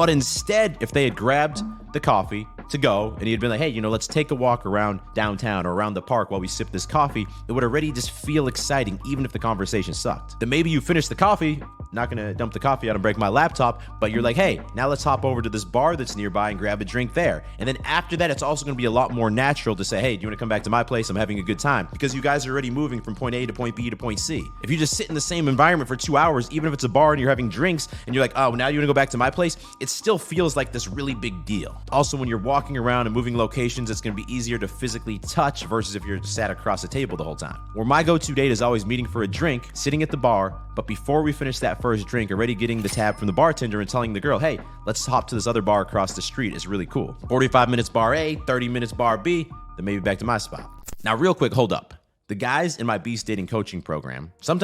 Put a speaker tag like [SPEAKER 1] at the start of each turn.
[SPEAKER 1] But instead, if they had grabbed the coffee to go and he had been like, hey, let's take a walk around downtown or around the park while we sip this coffee, it would already just feel exciting, even if the conversation sucked. Then maybe you finish the coffee, not gonna dump the coffee out and break my laptop, but you're like, hey, now let's hop over to this bar that's nearby and grab a drink there. And then after that, it's also gonna be a lot more natural to say, hey, do you wanna come back to my place? I'm having a good time, because you guys are already moving from point A to point B to point C. If you just sit in the same environment for 2 hours, even if it's a bar and you're having drinks and you're like, oh, now you wanna go back to my place, it still feels like this really big deal. Also, when you're walking around and moving locations, it's gonna be easier to physically touch versus if you're sat across the table the whole time. Where my go-to date is always meeting for a drink, sitting at the bar, but before we finish that first drink, already getting the tab from the bartender and telling the girl, hey, let's hop to this other bar across the street. It's really cool. 45 minutes bar A, 30 minutes bar B, then maybe back to my spot. Now, real quick, hold up. The guys in my Beast Dating coaching program, sometimes